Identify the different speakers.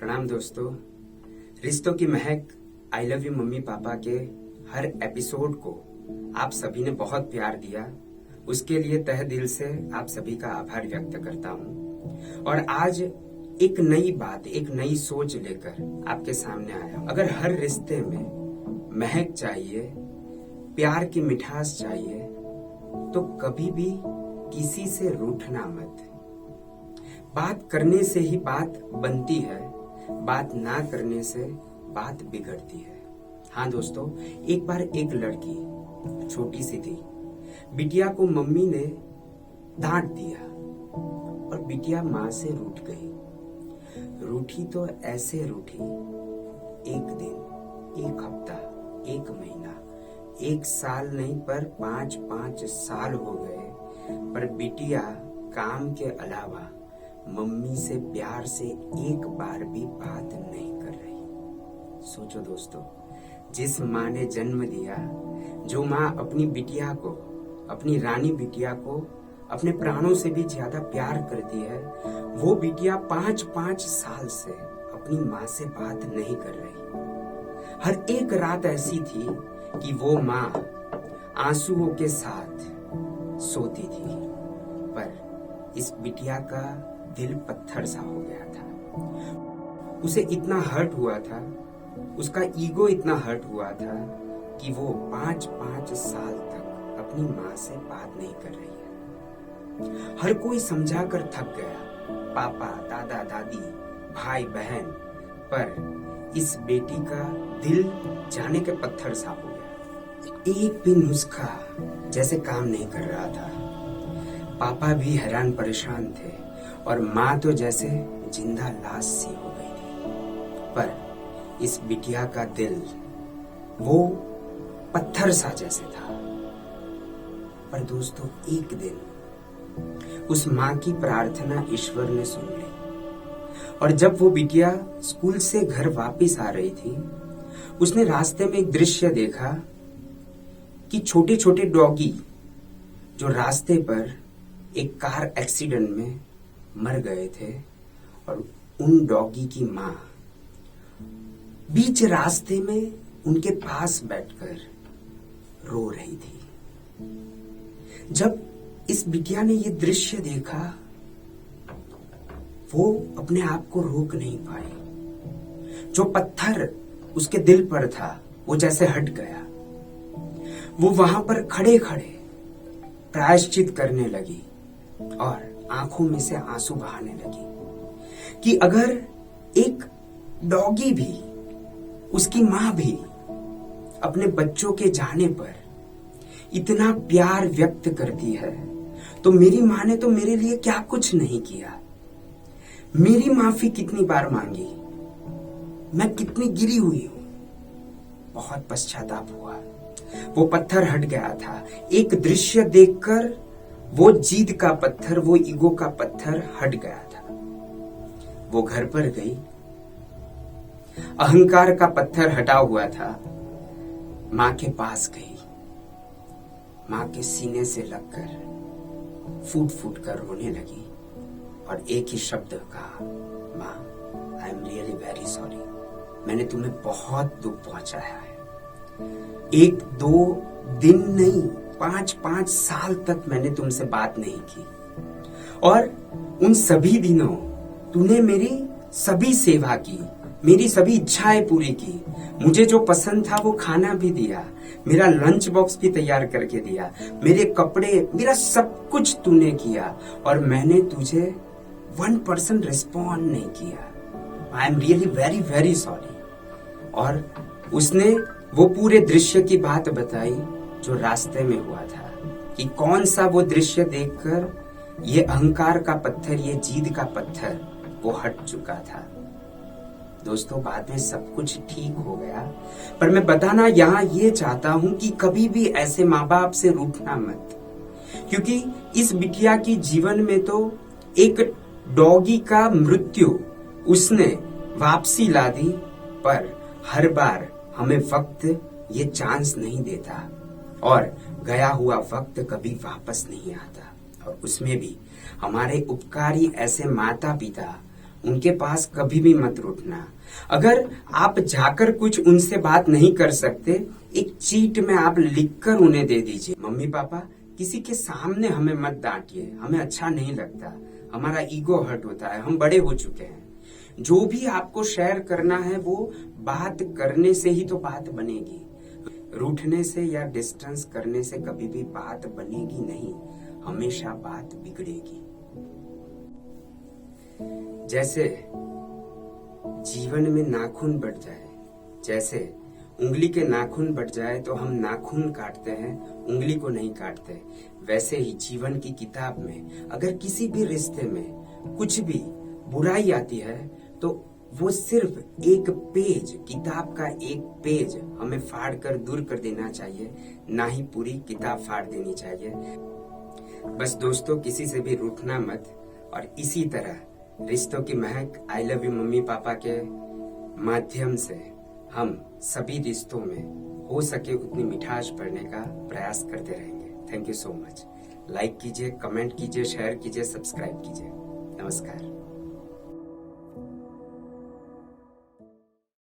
Speaker 1: प्रणाम दोस्तों। रिश्तों की महक I love you mummy papa के हर एपिसोड को आप सभी ने बहुत प्यार दिया, उसके लिए तहे दिल से आप सभी का आभार व्यक्त करता हूँ। और आज एक नई बात, एक नई सोच लेकर आपके सामने आया। अगर हर रिश्ते में महक चाहिए, प्यार की मिठास चाहिए, तो कभी भी किसी से रूठना मत। बात करने से ही बात बनती है, बात ना करने से बात बिगड़ती है। हाँ दोस्तों, एक बार एक लड़की छोटी सी थी, बिटिया को मम्मी ने डांट दिया और बिटिया माँ से रूठ गई। रूठी तो ऐसे रूठी, एक दिन, एक हफ्ता, एक महीना, एक साल नहीं पर 5-5 साल हो गए, पर बिटिया काम के अलावा मम्मी से प्यार से एक बार भी बात नहीं कर रही। सोचो दोस्तों, जिस माँ ने जन्म दिया, जो माँ अपनी बिटिया को, अपनी रानी बिटिया को अपने प्राणों से भी ज्यादा प्यार करती है, वो बिटिया 5-5 साल से अपनी माँ से बात नहीं कर रही। हर एक रात ऐसी थी कि वो माँ आंसुओं के साथ सोती थी, पर इस बिटिया का दिल पत्थर सा हो गया था। उसे इतना हर्ट हुआ था, उसका ईगो इतना हर्ट हुआ था कि वो 5-5 साल तक अपनी माँ से बात नहीं कर रही है। हर कोई समझा कर थक गया, पापा, दादा, दादी, भाई, बहन, पर इस बेटी का दिल जाने के पत्थर सा हो गया। एक भी नुस्खा जैसे काम नहीं कर रहा था। पापा भी हैरान परेशान थे और माँ तो जैसे जिंदा लाश सी हो गई थी। पर इस बिटिया का दिल वो पत्थर सा जैसे था। पर दोस्तों, एक दिन उस माँ की प्रार्थना ईश्वर ने सुन ली, और जब वो बिटिया स्कूल से घर वापस आ रही थी, उसने रास्ते में एक दृश्य देखा कि छोटे छोटे डॉगी जो रास्ते पर एक कार एक्सीडेंट में मर गए थे, और उन डॉगी की माँ बीच रास्ते में उनके पास बैठकर रो रही थी। जब इस बिटिया ने ये दृश्य देखा, वो अपने आप को रोक नहीं पाई। जो पत्थर उसके दिल पर था वो जैसे हट गया। वो वहां पर खड़े खड़े प्रायश्चित करने लगी और आंखों में से आंसू बहाने लगी कि अगर एक डॉगी भी, उसकी मां भी अपने बच्चों के जाने पर इतना प्यार व्यक्त करती है, तो मेरी मां ने तो मेरे लिए क्या कुछ नहीं किया। मेरी माफी कितनी बार मांगी, मैं कितनी गिरी हुई हूं। बहुत पश्चाताप हुआ। वो पत्थर हट गया था। एक दृश्य देखकर वो जीद का पत्थर, वो ईगो का पत्थर हट गया था। वो घर पर गई, अहंकार का पत्थर हटा हुआ था। माँ के पास गई, माँ के सीने से लगकर फूट फूट कर रोने लगी और एक ही शब्द कहा, माँ, I am really very sorry. मैंने तुम्हें बहुत दुख पहुंचाया है। 1-2 दिन नहीं, 5-5 साल तक मैंने तुमसे बात नहीं की, और उन सभी दिनों तूने मेरी सभी सेवा की, मेरी सभी इच्छाएं पूरी की। मुझे जो पसंद था वो खाना भी दिया, मेरा लंच बॉक्स भी तैयार करके दिया, मेरे कपड़े, मेरा सब कुछ तूने किया, और मैंने तुझे 1% रिस्पॉन्ड नहीं किया। I am really very very sorry. और उसने वो पूरे दृश्य की बात बताई जो रास्ते में हुआ था, कि कौन सा वो दृश्य देखकर ये अहंकार का पत्थर, ये जीद का पत्थर वो हट चुका था। दोस्तों, बाद में सब कुछ ठीक हो गया, पर मैं बताना यहाँ ये चाहता हूँ कि कभी भी ऐसे माँ बाप से रूठना मत, क्योंकि इस बिटिया की जीवन में तो एक डॉगी का मृत्यु उसने वापसी ला दी, पर हर बार हमें वक्त ये चांस नहीं देता, और गया हुआ वक्त कभी वापस नहीं आता। और उसमें भी हमारे उपकारी ऐसे माता पिता उनके पास कभी भी मत रूठना। अगर आप जाकर कुछ उनसे बात नहीं कर सकते, एक चीट में आप लिखकर उन्हें दे दीजिए। मम्मी पापा, किसी के सामने हमें मत डांटिए, हमें अच्छा नहीं लगता, हमारा ईगो हर्ट होता है, हम बड़े हो चुके हैं। जो भी आपको शेयर करना है वो बात करने से ही तो बात बनेगी। रूठने से या डिस्टेंस करने से कभी भी बात बनेगी नहीं, हमेशा बात बिगड़ेगी। जैसे जीवन में नाखून बढ़ जाए, जैसे उंगली के नाखून बढ़ जाए तो हम नाखून काटते हैं, उंगली को नहीं काटते, वैसे ही जीवन की किताब में अगर किसी भी रिश्ते में कुछ भी बुराई आती है तो वो सिर्फ एक पेज, किताब का एक पेज हमें फाड़ कर दूर कर देना चाहिए, ना ही पूरी किताब फाड़ देनी चाहिए। बस दोस्तों, किसी से भी रूठना मत। और इसी तरह रिश्तों की महक I love you mummy papa के माध्यम से हम सभी रिश्तों में हो सके उतनी मिठास भरने का प्रयास करते रहेंगे। Thank you so much. Like कीजिए, कमेंट कीजिए, शेयर कीजिए, सब्सक्राइब कीजिए। नमस्कार।